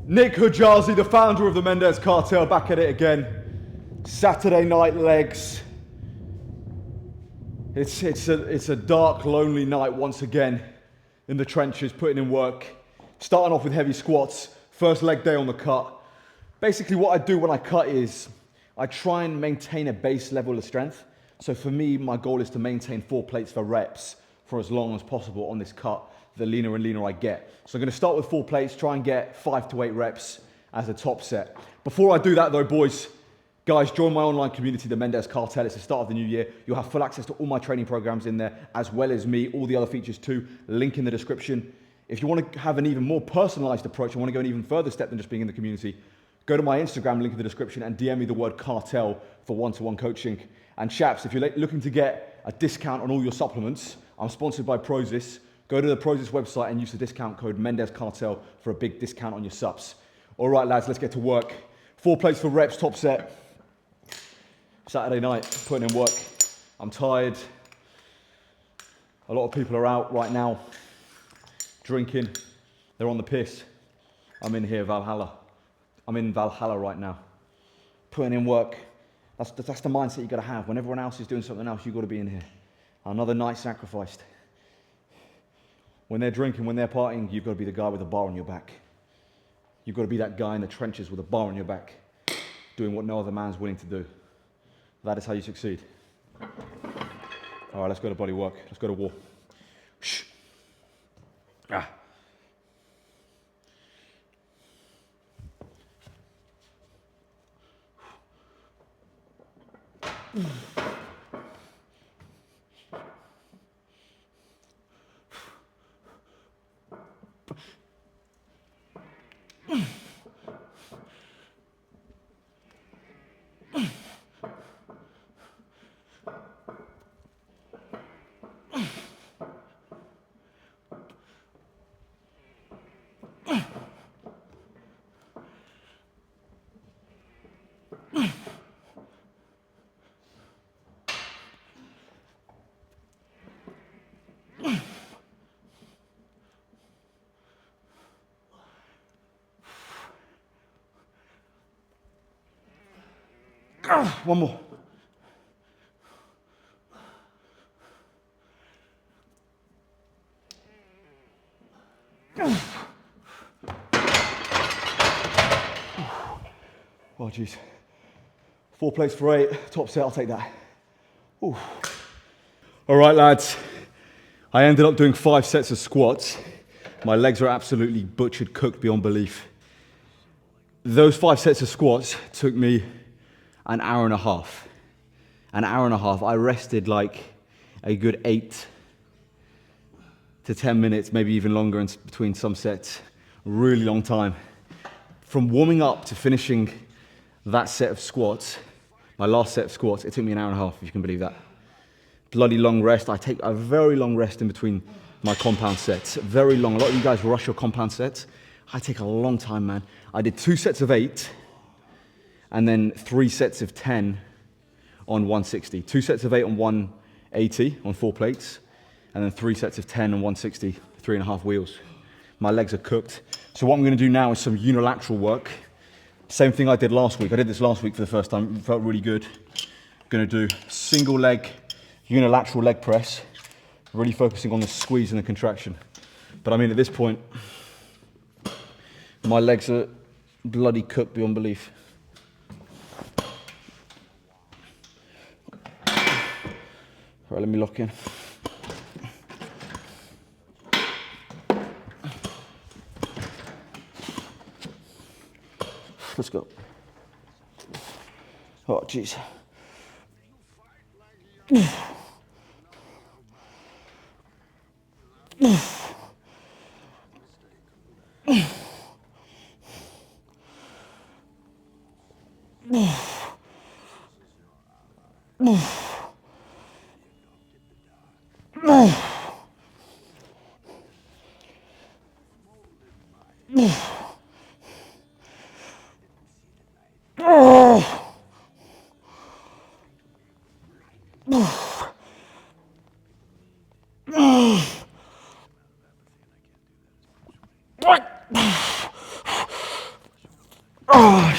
Nick Hujazi, the founder of the Mendez Cartel, back at it again. Saturday night legs. It's a dark, lonely night once again in the trenches, putting in work. Starting off with heavy squats, first leg day on the cut. Basically what I do when I cut is I try and maintain a base level of strength. So for me, my goal is to maintain 4 plates for reps for as long as possible on this cut, the leaner and leaner I get. So I'm gonna start with 4 plates, try and get 5 to 8 reps as a top set. Before I do that though, boys, guys, join my online community, the Mendez Cartel. It's the start of the new year. You'll have full access to all my training programs in there, as well as me, all the other features too. Link in the description. If you want to have an even more personalized approach and want to go an even further step than just being in the community, go to my Instagram, link in the description, and DM me the word cartel for one-to-one coaching. And chaps, if you're looking to get a discount on all your supplements, I'm sponsored by Prozis. Go to the Prozis website and use the discount code Mendez Cartel for a big discount on your subs. All right, lads, let's get to work. 4 plates for reps, top set. Saturday night, putting in work. I'm tired. A lot of people are out right now, drinking. They're on the piss. I'm in here, Valhalla. I'm in Valhalla right now, putting in work. That's the mindset you gotta have. When everyone else is doing something else, you gotta be in here. Another night sacrificed. When they're drinking, when they're partying, you've gotta be the guy with a bar on your back. You've gotta be that guy in the trenches with a bar on your back, doing what no other man's willing to do. That is how you succeed. All right, let's go to body work. Let's go to war. Shh. Ah. One more. Oh, geez. 4 plates for 8, top set, I'll take that. Ooh. All right, lads. I ended up doing 5 sets of squats. My legs are absolutely butchered, cooked beyond belief. Those 5 sets of squats took me an hour and a half. An hour and a half. I rested like a good 8 to 10 minutes, maybe even longer in between some sets. Really long time. From warming up to finishing that set of squats, my last set of squats, it took me an hour and a half, if you can believe that. Bloody long rest. I take a very long rest in between my compound sets. Very long. A lot of you guys rush your compound sets. I take a long time, man. I did 2 sets of 8 and then 3 sets of 10 on 160. 2 sets of 8 on 180 on 4 plates, and then 3 sets of 10 on 160, 3.5 wheels. My legs are cooked. So what I'm gonna do now is some unilateral work. Same thing I did last week. I did this last week for the first time. It felt really good. Gonna do single leg, unilateral leg press, really focusing on the squeeze and the contraction. But I mean, at this point, my legs are bloody cooked beyond belief. All right, let me lock in. Let's go. Oh, jeez.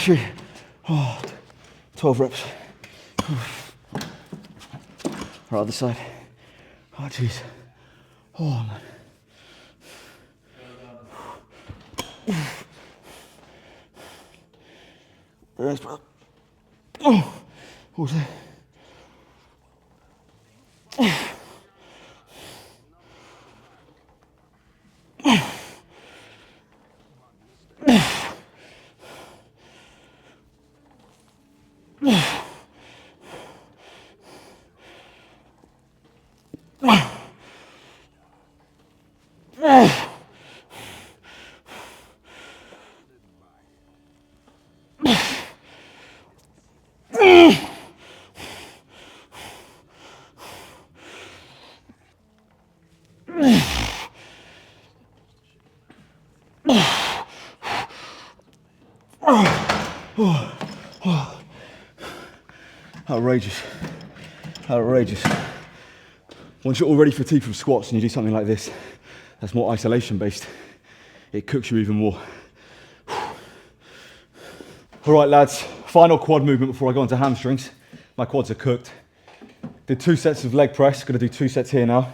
shit. Oh, 12 reps. Right, other side. Oh, jeez. Oh, man. Very nice, brother. Oh, what was that? Outrageous. Outrageous. Once you're already fatigued from squats and you do something like this, that's more isolation based, it cooks you even more. All right, lads, final quad movement before I go into hamstrings. My quads are cooked. Did 2 sets of leg press, gonna do 2 sets here now.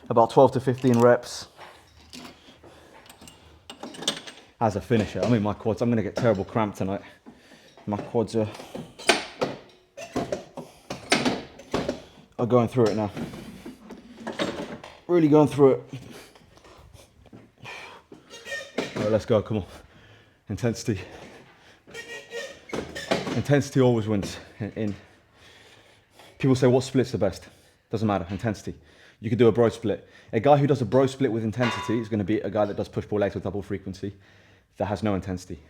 About 12 to 15 reps. As a finisher, I mean my quads, I'm gonna get terrible cramp tonight. My quads are going through it now. Really going through it. All right, let's go, come on. Intensity. Intensity always wins. People say, what split's the best? Doesn't matter, intensity. You could do a bro split. A guy who does a bro split with intensity is gonna be a guy that does push-pull legs with double frequency that has no intensity,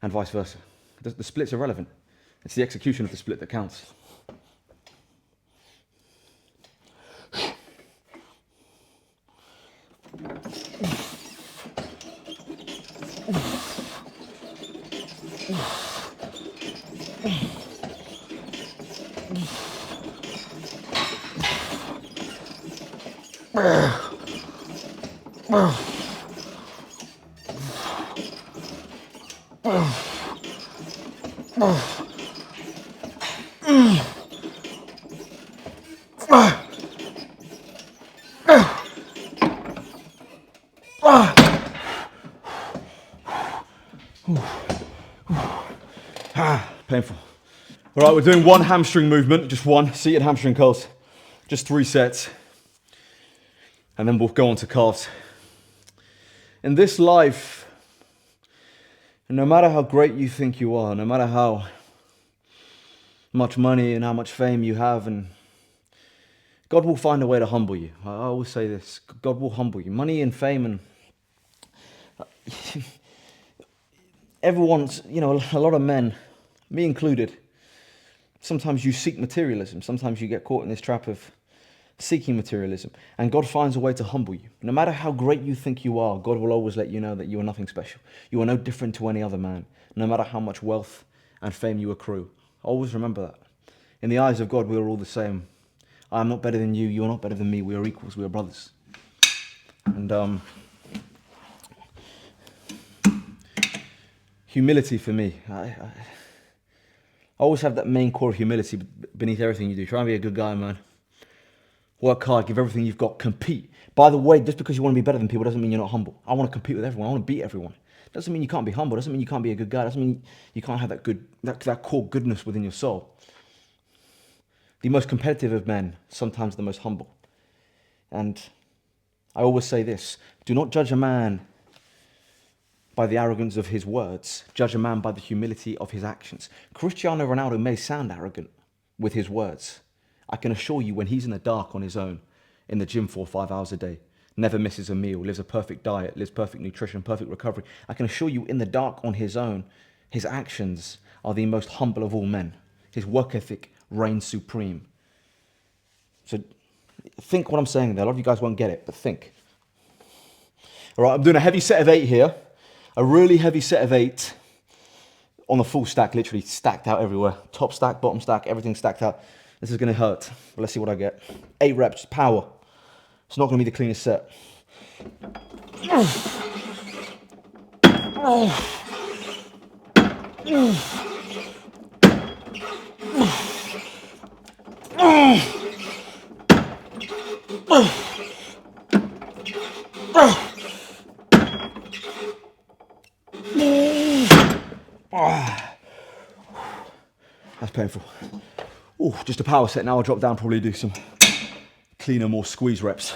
and vice versa. The split's irrelevant. It's the execution of the split that counts. Painful. All right, we're doing one hamstring movement, just one, seated hamstring curls, just 3 sets, and then we'll go on to calves. In this life, no matter how great you think you are, no matter how much money and how much fame you have, and God will find a way to humble you. I always say this, God will humble you. Money and fame and everyone's, you know, a lot of men, me included, sometimes you seek materialism. Sometimes you get caught in this trap of seeking materialism. And God finds a way to humble you. No matter how great you think you are, God will always let you know that you are nothing special. You are no different to any other man, no matter how much wealth and fame you accrue. Always remember that. In the eyes of God, we are all the same. I am not better than you. You are not better than me. We are equals. We are brothers. And humility for me. I always have that main core of humility beneath everything you do. Try and be a good guy, man. Work hard, give everything you've got, compete. By the way, just because you want to be better than people doesn't mean you're not humble. I want to compete with everyone. I want to beat everyone. Doesn't mean you can't be humble. Doesn't mean you can't be a good guy. Doesn't mean you can't have that core goodness within your soul. The most competitive of men, sometimes the most humble. And I always say this, do not judge a man by the arrogance of his words. Judge a man by the humility of his actions. Cristiano Ronaldo may sound arrogant with his words. I can assure you when he's in the dark on his own, in the gym 4 or 5 hours a day, never misses a meal, lives a perfect diet, lives perfect nutrition, perfect recovery. I can assure you in the dark on his own, his actions are the most humble of all men. His work ethic reigns supreme. So think what I'm saying there. A lot of you guys won't get it, but think. All right, I'm doing a heavy set of 8 here. A really heavy set of 8 on the full stack, literally stacked out everywhere. Top stack, bottom stack, everything stacked out. This is going to hurt, but let's see what I get. 8 reps, power. It's not going to be the cleanest set. That's painful. Oh, just a power set now. I'll drop down, probably do some cleaner, more squeeze reps.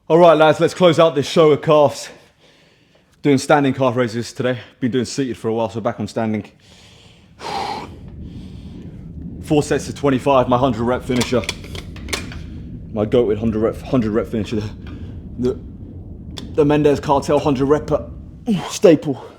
All right, lads, let's close out this show with calves. Doing standing calf raises today. Been doing seated for a while, so back on standing. 4 sets of 25, my 100 rep finisher. My goat with 100 rep finisher. The Mendez Cartel 100 rep staple.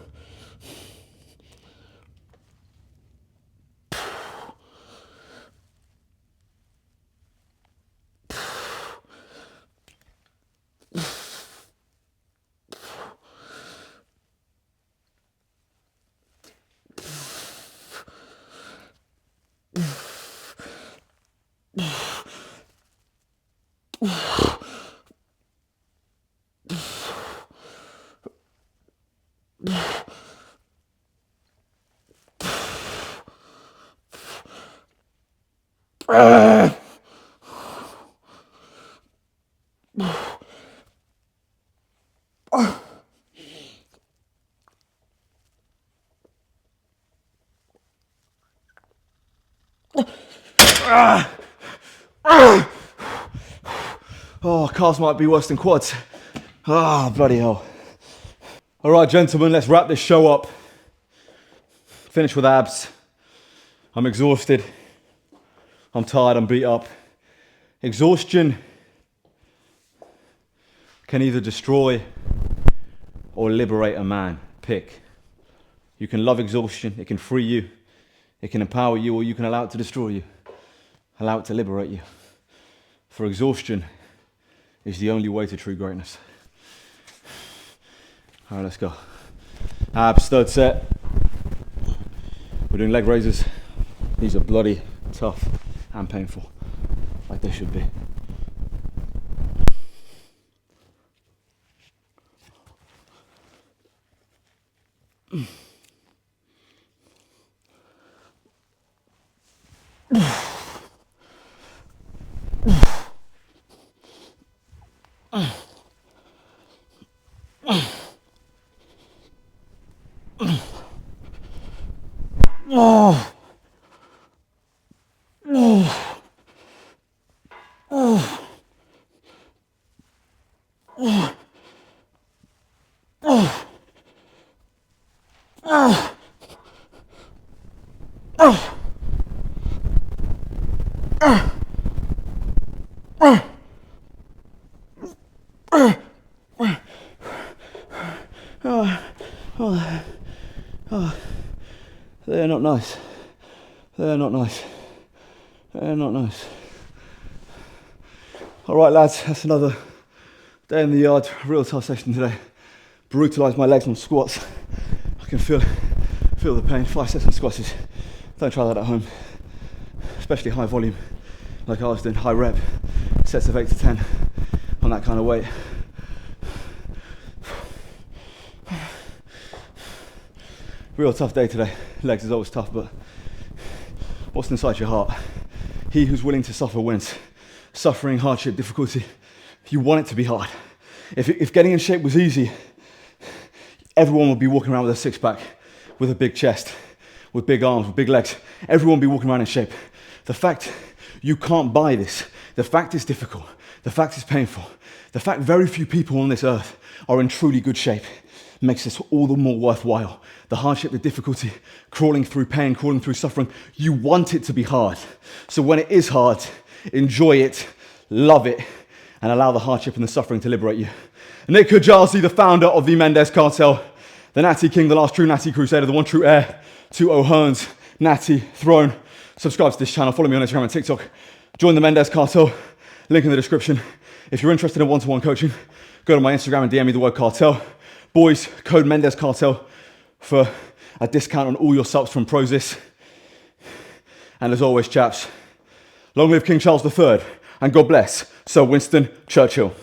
Oh, calves might be worse than quads. Ah, bloody hell. All right, gentlemen, let's wrap this show up. Finish with abs. I'm exhausted. I'm tired, I'm beat up. Exhaustion can either destroy or liberate a man. Pick. You can love exhaustion, it can free you, it can empower you, or you can allow it to destroy you. Allow it to liberate you. For exhaustion is the only way to true greatness. All right, let's go. Abs, third set. We're doing leg raises. These are bloody tough and painful, like they should be. They're not nice. They're not nice. They're not nice. All right, lads, that's another day in the yard. Real tough session today. Brutalised my legs on squats. I can feel the pain. 5 sets on squats is, don't try that at home. Especially high volume, like I was doing, high rep, sets of 8 to 10 on that kind of weight. Real tough day today. Legs is always tough, but what's inside your heart? He who's willing to suffer wins. Suffering, hardship, difficulty. You want it to be hard. If getting in shape was easy, everyone would be walking around with a six-pack, with a big chest, with big arms, with big legs. Everyone would be walking around in shape. The fact you can't buy this, the fact it's difficult, The fact it's painful, the fact very few people on this earth are in truly good shape makes this all the more worthwhile. The hardship, the difficulty, crawling through pain, crawling through suffering, you want it to be hard. So when it is hard, enjoy it, love it, and allow the hardship and the suffering to liberate you. Nick Kajalsi, the founder of the Mendes Cartel, the Natty King, the last true Natty Crusader, the one true heir to O'Hearn's Natty throne. Subscribe to this channel, follow me on Instagram and TikTok. Join the Mendes Cartel, link in the description. If you're interested in one-to-one coaching, go to my Instagram and DM me the word cartel. Boys, code Mendes Cartel for a discount on all your subs from Prozis. And as always, chaps, long live King Charles III, and God bless Sir Winston Churchill.